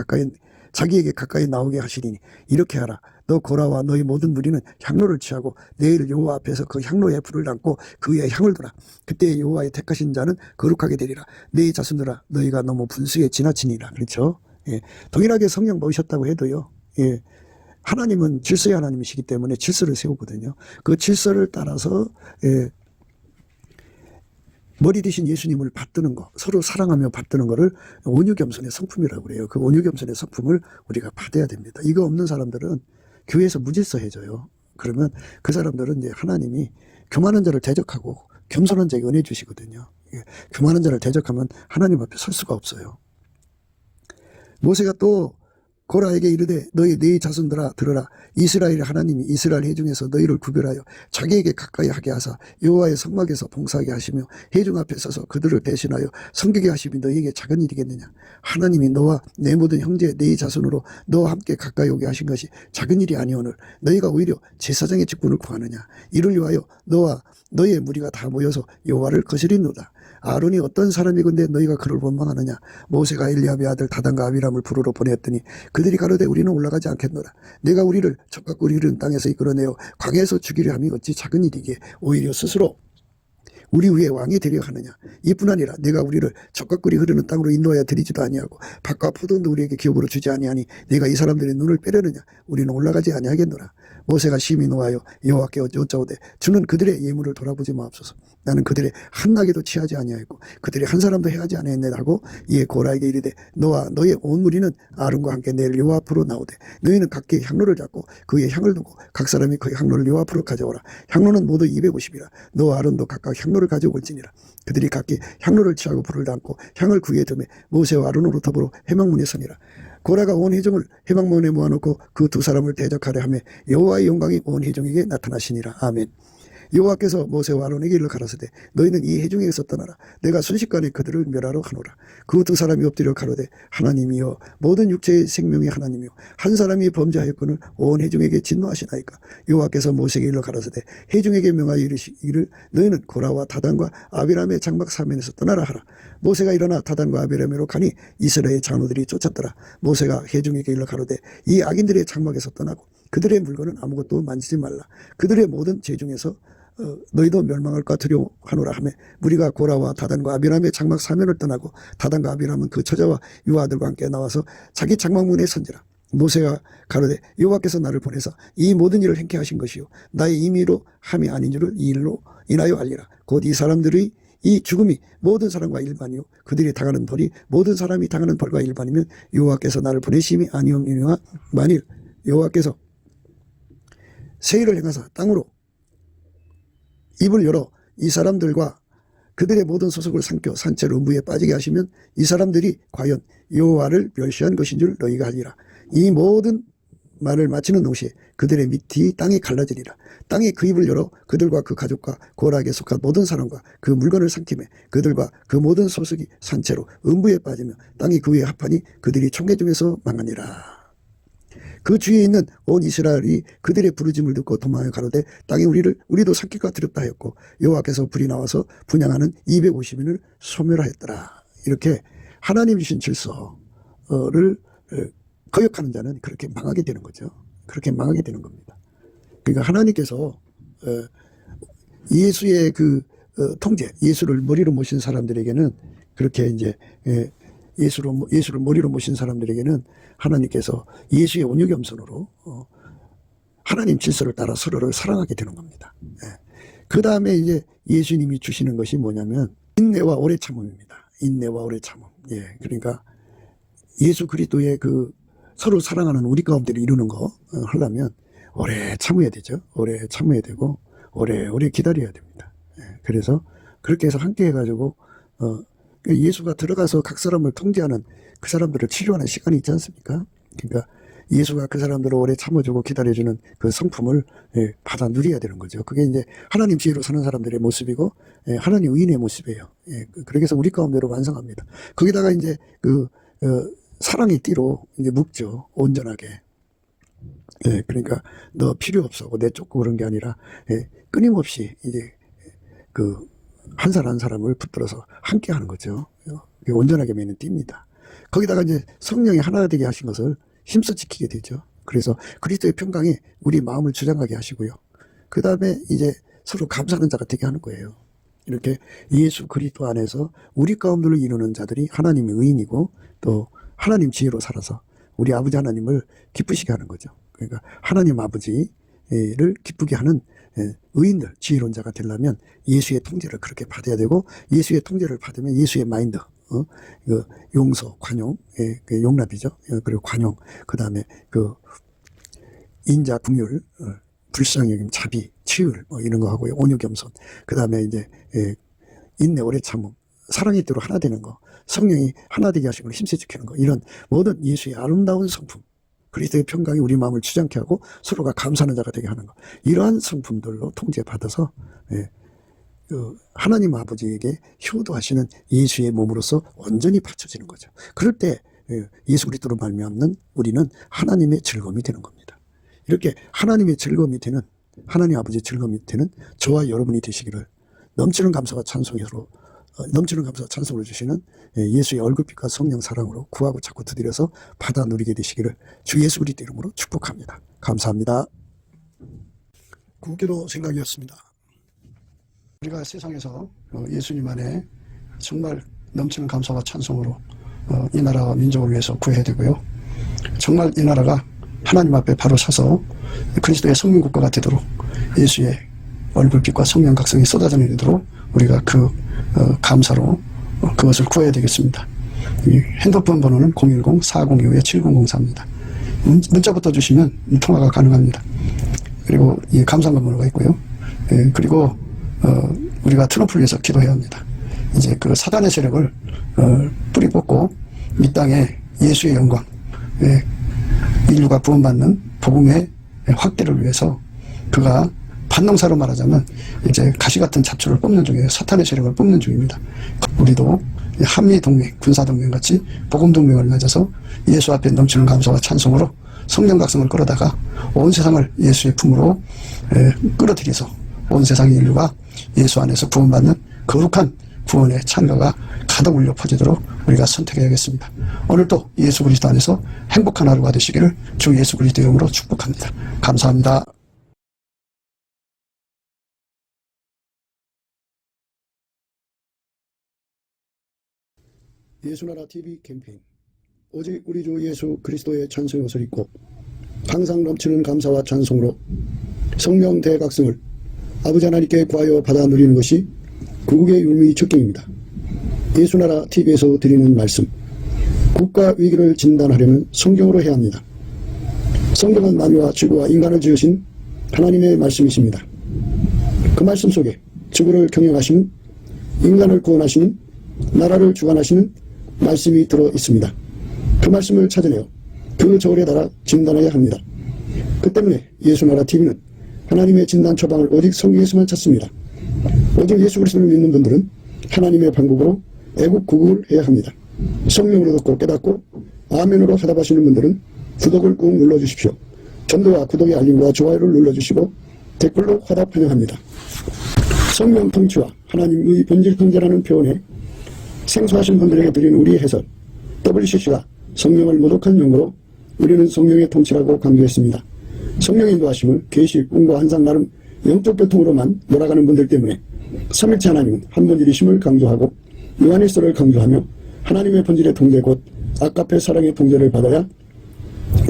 자기에게 가까이 나오게 하시리니 이렇게 하라. 너 고라와 너희 모든 무리는 향로를 취하고 내일 여호와 앞에서 그 향로에 불을 담고 그 위에 향을 두라. 그때 여호와의 택하신 자는 거룩하게 되리라. 내 자손들아 너희가 너무 분수에 지나치니라. 그렇죠? 동일하게 성령 모셨다고 해도요. 하나님은 질서의 하나님이시기 때문에 질서를 세우거든요. 그 질서를 따라서 머리 대신 예수님을 받드는 거, 서로 사랑하며 받드는 거를 온유 겸손의 성품이라고 그래요. 그 온유 겸손의 성품을 우리가 받아야 됩니다. 이거 없는 사람들은 교회에서 무질서해져요. 그러면 그 사람들은 이제 하나님이 교만한 자를 대적하고 겸손한 자에게 은혜 주시거든요. 교만한 자를 대적하면 하나님 앞에 설 수가 없어요. 모세가 또 고라에게 이르되 너희 자손들아 들으라. 이스라엘 하나님이 이스라엘 회중에서 너희를 구별하여 자기에게 가까이 하게 하사 여호와의 성막에서 봉사하게 하시며 회중 앞에 서서 그들을 대신하여 섬기게 하심이 너희에게 작은 일이겠느냐. 하나님이 너와 내 모든 형제 네 자손으로 너와 함께 가까이 오게 하신 것이 작은 일이 아니오늘 너희가 오히려 제사장의 직분을 구하느냐. 이를 위하여 너와 너희의 무리가 다 모여서 여호와를 거스리노다. 아론이 어떤 사람이건대 너희가 그를 원망하느냐. 모세가 엘리압의 아들 다단과 아비람을 부르러 보냈더니 그들이 가로되 우리는 올라가지 않겠노라. 내가 우리를 적과 꿀이 흐르는 땅에서 이끌어내어 광야에서 죽이려 함이 어찌 작은 일이기에 오히려 스스로 우리 위에 왕이 되려 하느냐. 이뿐 아니라 내가 우리를 적과 꿀이 흐르는 땅으로 인도하여 드리지도 아니하고 밭과 포도도 우리에게 기업으로 주지 아니하니 네가 이 사람들의 눈을 빼려느냐. 우리는 올라가지 아니하겠노라. 모세가 심히 노하여 여호와께 여짜오되 주는 그들의 예물을 돌아보지 마옵소서. 나는 그들의 한 낙에도 취하지 아니하였고 그들의 한 사람도 해하지 아니하였느라고 이에 고라에게 이르되 너와 너의 온 무리는 아론과 함께 내일 여호와 앞으로 나오되 너희는 각기 향로를 잡고 그의 향을 두고 각 사람이 그 향로를 여호와 앞으로 가져오라. 향로는 모두 250이라. 너와 아론도 각각 향로를 가지고 올지니라. 그들이 각기 향로를 취하고 불을 담고 향을 구에 드매 모세와 아론으로 더불어 회막문에 서니라. 고라가 온 회중을 회막문에 모아놓고 그 두 사람을 대적하려 하며 여호와의 영광이 온 회중에게 나타나시니라. 아멘. 여호와께서 모세와 아론에게 일러 가라사대 너희는 이 회중에게서 떠나라. 내가 순식간에 그들을 멸하러 하노라. 그 두 사람이 엎드려 가로되 하나님이여 모든 육체의 생명의 하나님이여 한 사람이 범죄하였거늘 온 회중에게 진노하시나이까. 여호와께서 모세에게 일러 가라사대 회중에게 명하여 이르시기를 너희는 고라와 다단과 아비람의 장막 사면에서 떠나라 하라. 모세가 일어나 다단과 아비람으로 가니 이스라엘 장로들이 쫓았더라. 모세가 회중에게 일러 가로되 이 악인들의 장막에서 떠나고 그들의 물건은 아무것도 만지지 말라. 그들의 모든 죄 중에서 너희도 멸망할까 두려워하노라 하며 무리가 고라와 다단과 아비람의 장막 사면을 떠나고 다단과 아비람은 그 처자와 유아들과 함께 나와서 자기 장막문에 선지라. 모세가 가로되 여호와께서 나를 보내서 이 모든 일을 행케 하신 것이요 나의 임의로 함이 아닌 줄을 이 일로 인하여 알리라. 곧 이 사람들의 이 죽음이 모든 사람과 일반이요 그들이 당하는 벌이 모든 사람이 당하는 벌과 일반이면 여호와께서 나를 보내심이 아니오니와 만일 여호와께서 세일을 행하사 땅으로 입을 열어 이 사람들과 그들의 모든 소속을 삼켜 산채로 음부에 빠지게 하시면 이 사람들이 과연 여호와를 멸시한 것인 줄 너희가 알리라. 이 모든 말을 마치는 동시에 그들의 밑이 땅이 갈라지리라. 땅이 그 입을 열어 그들과 그 가족과 고라에게 속한 모든 사람과 그 물건을 삼키매 그들과 그 모든 소속이 산채로 음부에 빠지며 땅이 그 위에 합하니 그들이 총계 중에서 망하니라. 그 주위에 있는 온 이스라엘이 그들의 부르짐을 듣고 도망하여 가로되 땅이 우리도 삼킬까 두렵다 하였고 여호와께서 불이 나와서 분향하는 250인을 소멸하였더라. 이렇게 하나님 주신 질서를 거역하는 자는 그렇게 망하게 되는 거죠. 그렇게 망하게 되는 겁니다. 그러니까 하나님께서 예수의 그 통제, 예수를 머리로 모신 사람들에게는 그렇게 이제 예수를 머리로 모신 사람들에게는 하나님께서 예수의 온유겸손으로 하나님 질서를 따라 서로를 사랑하게 되는 겁니다. 그 다음에 이제 예수님이 주시는 것이 뭐냐면 인내와 오래 참음입니다. 인내와 오래 참음. 그러니까 예수 그리스도의 그 서로 사랑하는 우리 가운데를 이루는 거 하려면 오래 참아야 되죠. 오래 참아야 되고 오래 기다려야 됩니다. 그래서 그렇게 해서 함께 해가지고 예수가 들어가서 각 사람을 통제하는 그 사람들을 치료하는 시간이 있지 않습니까? 그러니까 예수가 그 사람들을 오래 참아주고 기다려주는 그 성품을 받아 누려야 되는 거죠. 그게 이제 하나님 지혜로 사는 사람들의 모습이고 하나님 의인의 모습이에요. 그렇게 해서 우리 가운데로 완성합니다. 거기다가 이제 그 사랑의 띠로 이제 묶죠. 온전하게. 그러니까 너 필요 없어. 내 쫓고 그런 게 아니라 끊임없이 이제 그 한 사람 한 사람을 붙들어서 함께 하는 거죠. 온전하게 매는 띠입니다. 거기다가 이제 성령이 하나 되게 하신 것을 힘써 지키게 되죠. 그래서 그리스도의 평강이 우리 마음을 주장하게 하시고요. 그 다음에 이제 서로 감사하는 자가 되게 하는 거예요. 이렇게 예수 그리스도 안에서 우리 가운데를 이루는 자들이 하나님의 의인이고 또 하나님 지혜로 살아서 우리 아버지 하나님을 기쁘시게 하는 거죠. 그러니까 하나님 아버지를 기쁘게 하는 의인들, 지혜론자가 되려면 예수의 통제를 그렇게 받아야 되고 예수의 통제를 받으면 예수의 마인드, 그 용서, 관용, 그 용납이죠. 그리고 관용, 그 다음에 그 인자, 긍휼, 불쌍히 여김, 자비, 치율 이런 거 하고요. 온유, 겸손. 그 다음에 이제 인내, 오래 참음, 사랑의 띠로 하나 되는 거, 성령이 하나 되게 하신 걸 힘써 지키는 거, 이런 모든 예수의 아름다운 성품, 그리스도의 평강이 우리 마음을 치장케 하고 서로가 감사하는 자가 되게 하는 것. 이러한 성품들로 통제받아서 하나님 아버지에게 효도하시는 예수의 몸으로서 온전히 바쳐지는 거죠. 그럴 때 예수 그리스도로 말미암는 우리는 하나님의 즐거움이 되는 겁니다. 이렇게 하나님의 즐거움이 되는, 하나님 아버지의 즐거움이 되는 저와 여러분이 되시기를 넘치는 감사와 찬송으로 주시는 예수의 얼굴빛과 성령 사랑으로 구하고 자꾸 두드려서 받아 누리게 되시기를 주 예수 그리스도 이름으로 축복합니다. 감사합니다. 국기도 생각이었습니다. 우리가 세상에서 예수님 안에 정말 넘치는 감사와 찬송으로 이 나라와 민족을 위해서 구해야 되고요. 정말 이 나라가 하나님 앞에 바로 서서 그리스도의 성민국가가 되도록 예수의 얼굴빛과 성령 각성이 쏟아져 내리도록 우리가 그 감사로 그것을 구해야 되겠습니다. 핸드폰 번호는 010-4025-7004입니다. 문자부터 주시면 통화가 가능합니다. 그리고 이 감사한 번호가 있고요. 그리고 우리가 트럼프를 위해서 기도해야 합니다. 이제 그 사단의 세력을 뿌리 뽑고 이 땅에 예수의 영광, 인류가 구원받는 복음의 확대를 위해서 그가 반농사로 말하자면 이제 가시 같은 잡초를 뽑는 중이에요. 사탄의 세력을 뽑는 중입니다. 우리도 한미동맹, 군사동맹 같이 복음동맹을 맺어서 예수 앞에 넘치는 감사와 찬송으로 성령 각성을 끌어다가 온 세상을 예수의 품으로 끌어들여서 온 세상의 인류가 예수 안에서 구원받는 거룩한 구원의 찬가가 가득 울려 퍼지도록 우리가 선택해야겠습니다. 오늘도 예수 그리스도 안에서 행복한 하루가 되시기를 주 예수 그리스도 이름으로 축복합니다. 감사합니다. 예수나라 TV 캠페인 오직 우리 주 예수 그리스도의 찬송의 옷을 입고 항상 넘치는 감사와 찬송으로 성령 대각성을 아버지 하나님께 구하여 받아 누리는 것이 구국의 율무의 축경입니다. 예수나라 TV에서 드리는 말씀, 국가 위기를 진단하려면 성경으로 해야 합니다. 성경은 만유와 지구와 인간을 지으신 하나님의 말씀이십니다. 그 말씀 속에 지구를 경영하시는, 인간을 구원하시는, 나라를 주관하시는 말씀이 들어 있습니다. 그 말씀을 찾아내어 그 저울에다가 진단해야 합니다. 그 때문에 예수나라 TV는 하나님의 진단 처방을 오직 성경에서만 찾습니다. 오직 예수 그리스도를 믿는 분들은 하나님의 방법으로 애국 구국을 해야 합니다. 성령으로 듣고 깨닫고 아멘으로 화답하시는 분들은 구독을 꾹 눌러주십시오. 전도와 구독의 알림과 좋아요를 눌러주시고 댓글로 화답 환영합니다. 성령 통치와 하나님의 본질 통제라는 표현에 생소하신 분들에게 드린 우리의 해설, WCC가 성령을 모독한 용어로 우리는 성령의 통치라고 강조했습니다. 성령의 인도하심을 계시, 꿈과 환상 나름 영적 교통으로만 몰아가는 분들 때문에 삼일체 하나님은 한 분일이심을 강조하고 요한일서를 강조하며 하나님의 본질의 통제 곧 아까페 사랑의 통제를 받아야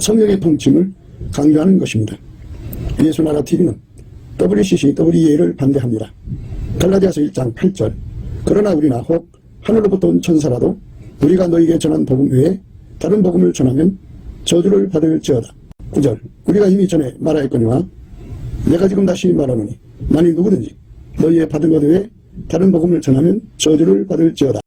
성령의 통치임을 강조하는 것입니다. 예수나라 TV는 WCC, WEA를 반대합니다. 갈라디아서 1장 8절 그러나 우리나 혹 하늘로부터 온 천사라도 우리가 너희에게 전한 복음 외에 다른 복음을 전하면 저주를 받을지어다. 9절 우리가 이미 전에 말하였거니와 내가 지금 다시 말하노니 만일 누구든지 너희의 받은 것 외에 다른 복음을 전하면 저주를 받을지어다.